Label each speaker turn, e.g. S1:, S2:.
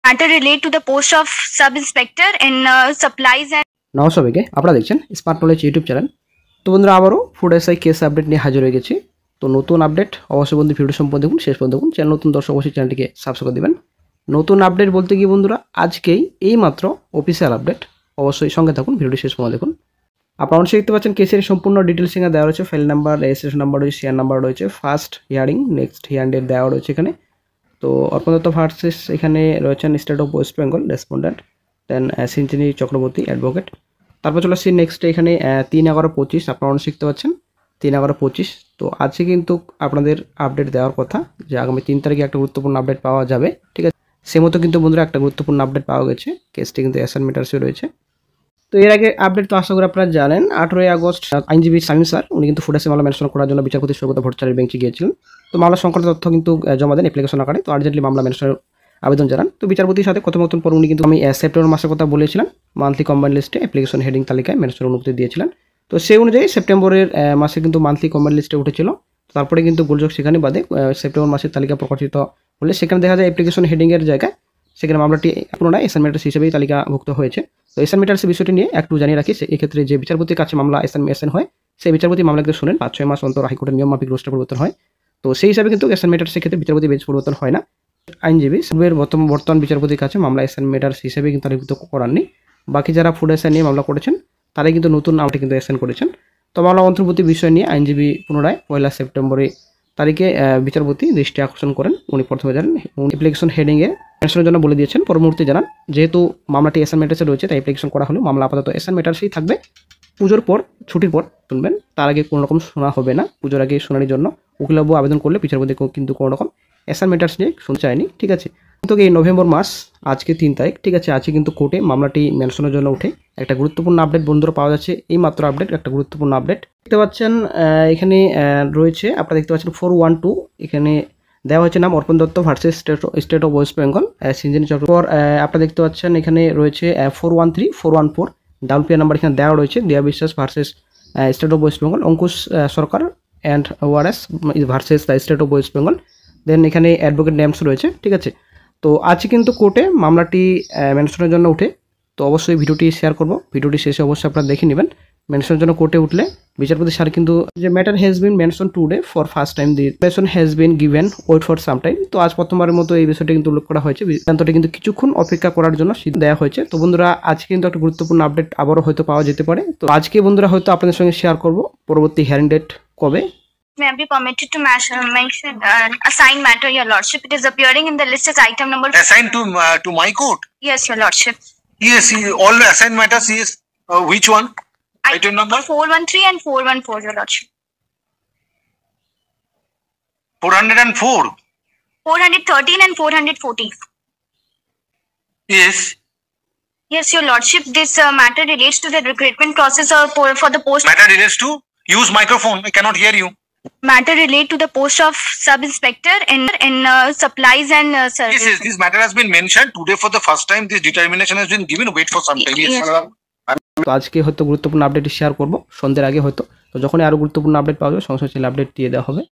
S1: matter relate to the post of sub-inspector in supplies and
S2: নমস্কার সবাইকে, আপনারা দেখছেন স্মার্ট নলেজ ইউটিউব চ্যানেল। তো বন্ধুরা, আবারও ফুড এসআই কেস আপডেট নিয়ে হাজির হয়ে গেছি। তো নতুন আপডেট অবশ্যই বন্ধু ভিডিও সম্পূর্ণ দেখুন, শেষ পর্যন্ত দেখুন। চ্যানেল নতুন দর্শক অবশ্যই চ্যানেলটিকে সাবস্ক্রাইব করে দেবেন। নতুন আপডেট বলতে কি বন্ধুরা, আজকেই এই মাত্র অফিসিয়াল আপডেট, অবশ্যই সঙ্গে থাকুন, ভিডিওটি শেষ পর্যন্ত দেখুন। আপনারা অবশ্যই দেখতে পাচ্ছেন কেসের সম্পূর্ণ ডিটেলস এখানে দেওয়া রয়েছে। ফাইল নাম্বার, রেজিস্ট্রেশন নাম্বার রয়েছে, শেয়ার নাম্বার রয়েছে, first hearing, next hearing date দেওয়া রয়েছে এখানে। তো অর্পণ দত্ত ভার্সেস এখানে রয়েছেন state of West Bengal respondent, then Sinchini Chakraborty advocate. তারপর চলে আসছি নেক্সট এখানে 3/11/25, আপনারা অনেক শিখতে পাচ্ছেন 3/11/25। তো আজকে কিন্তু আপনাদের আপডেট দেওয়ার কথা যে আগামী 3 তারিখে একটা গুরুত্বপূর্ণ আপডেট পাওয়া যাবে, ঠিক আছে। সে মতো কিন্তু বন্ধুরা একটা গুরুত্বপূর্ণ আপডেট পাওয়া গেছে, কেসটি কিন্তু অ্যাসাইনমেন্টার্সে রয়েছে। তো এর আগে আপডেট তো আশা করি আপনারা জানেন, 18ই আগস্ট আইনজীবী শামীম স্যার উনি কিন্তু ফুড এসআই মামলা মেনশন করার জন্য বিচারপতি সৌগত ভট্টাচার্যের বেঞ্চে গিয়েছিলেন। তো মামলা সংক্রান্ত তথ্য কিন্তু জমা দেন অ্যাপ্লিকেশন আকারে। তো আর্জেন্টলি মামলা মেনশনের আবেদন জানান। তো বিচারপতির সাথে কথোপকথন পর উনি কিন্তু আমি সেপ্টেম্বর মাসের কথা বলেছিলাম, মান্থলি কম্বাইন্ড লিস্টে অ্যাপ্লিকেশন হেডিং তালিকায় মেনশনের অনুমতি দিয়েছিলেন। তো সেই অনুযায়ী সেপ্টেম্বরের মাসে কিন্তু মান্থলি কম্বাইন্ড লিস্টে উঠেছিল। তারপরে কিন্তু গোলযোগ সেখানে বাদে সেপ্টেম্বর মাসের তালিকা প্রকাশিত হলে সেখানে দেখা যায় অ্যাপ্লিকেশন হেডিংয়ের জায়গায় সেখানে মামলাটি পুনরায় অ্যাসাইনমেন্টার্স হিসেবেই তালিকাভুক্ত হয়েছে। তো অ্যাসাইনমেন্টার্সের বিষয়টি নিয়ে একটু জানিয়ে রাখি, এক্ষেত্রে যে বিচারপতির কাছে মামলা অ্যাসাইন হয়, সেই বিচারপতি মামলা কিন্তু শুনেন 5-6 মাস অন্তর হাইকোর্টের নিয়ম মাফিক রোস্টার পরিবর্তন হয়। তো সেই হিসাবে কিন্তু অ্যাসাইনমেন্টার্সের ক্ষেত্রে বিচারপতি বেঞ্চ পরিবর্তন হয় না। আইনজীবী সবের বর্তমান বিচারপতির কাছে মামলা অ্যাসাইনমেন্টার্স হিসেবে কিন্তু তালিকাভুক্ত করাননি। বাকি যারা ফুড অ্যাসাইন নিয়ে মামলা করেছেন তারাই কিন্তু নতুন নামটি কিন্তু অ্যাসাইন করেছেন। তো মামলা অন্তর্বর্তী বিষয় নিয়ে আইনজীবী পুনরায় 1 সেপ্টেম্বরে তারিখে বিচারপতি দৃষ্টি আকর্ষণ করেন। উনি প্রথমে জানেন অ্যাপ্লিকেশন হেডিংয়ে মেনশনের জন্য বলে দিয়েছেন, পরবর্তী জানান যেহেতু মামলাটি অ্যাসাইনমেন্টার্সে রয়েছে তাই অ্যাপ্লিকেশন করা হলো, মামলা আপাতত অ্যাসাইনমেন্টার্সেই থাকবে। পুজোর পর, ছুটির পর শুনবেন, তার আগে কোনো রকম শোনা হবে না। পুজোর আগে শুনানির জন্য উকিলবাবু আবেদন করলে বিচারপতি কিন্তু কোনো রকম অ্যাসাইনমেন্টার্স নিয়ে শুনতে চায়নি, ঠিক আছে। কিন্তু এই নভেম্বর মাস, আজকে 3 তারিখ, ঠিক আছে, আজকে কিন্তু কোর্টে মামলাটি মেনশনের জন্য উঠে একটা গুরুত্বপূর্ণ আপডেট বন্ধুরা পাওয়া যাচ্ছে। এই মাত্র আপডেট, একটা গুরুত্বপূর্ণ আপডেট দেখতে পাচ্ছেন। এখানে রয়েছে, আপনারা দেখতে পাচ্ছেন 412, এখানে দেওয়া হয়েছে নাম Arpan Dutta versus state of West Bengal Sinchini Chakraborty. আপনারা দেখতে পাচ্ছেন এখানে রয়েছে 413, 414 ডাব্লিউপিআর নাম্বার এখানে দেওয়া রয়েছে। Diya Biswas versus state of West Bengal, Ankush Sarkar and others versus the state of West Bengal. Then এখানে অ্যাডভোকেট নেমস রয়েছে, ঠিক আছে। তো আজকে কিন্তু কোর্টে মামলাটি মেনশনের জন্য উঠে। তো অবশ্যই ভিডিওটি শেয়ার করব, ভিডিওটি শেষে অবশ্যই আপনারা দেখে নেবেন। মেনশনের জন্য কোর্টে উঠলে বিচারপতি স্যার কিন্তু যে matter has been mention today for first time, the mention has been given wait for some time. তো আজ প্রথমবারের মতো এই বিষয়টি কিন্তু উল্লেখ করা হয়েছে, সিদ্ধান্তটি কিন্তু কিছুক্ষণ অপেক্ষা করার জন্য দেওয়া হয়েছে। তো বন্ধুরা, আজকে কিন্তু একটা গুরুত্বপূর্ণ আপডেট আবারও হয়তো পাওয়া যেতে পারে। তো আজকে বন্ধুরা হয়তো আপনাদের সঙ্গে শেয়ার করব পরবর্তী হিয়ারিং ডেট কবে।
S1: may I be permitted to mention assign matter, your lordship. It is appearing in the list as item number.
S3: Assigned to my court?
S1: Yes, your lordship.
S3: Yes, all the assigned matters. Yes. Which one? Item number
S1: 413 and 414, your lordship.
S3: 404.
S1: 413 and 414.
S3: Yes.
S1: Yes, your lordship. This matter relates to the recruitment process for the post.
S3: Matter relates to? Use microphone. I cannot hear you.
S1: Matter relate to the post of sub-inspector in supplies and services.
S3: Yes, this matter has been mentioned today for the first time. This determination has been given. Wait for some time. Yes.
S2: তো আজকে হয়তো গুরুত্বপূর্ণ update share করব সন্ধ্যের আগে হয়তো। তো যখনই আরও গুরুত্বপূর্ণ আপডেট পাওয়া যাবে সঙ্গে সঙ্গে আপডেট দিয়ে দেওয়া হবে।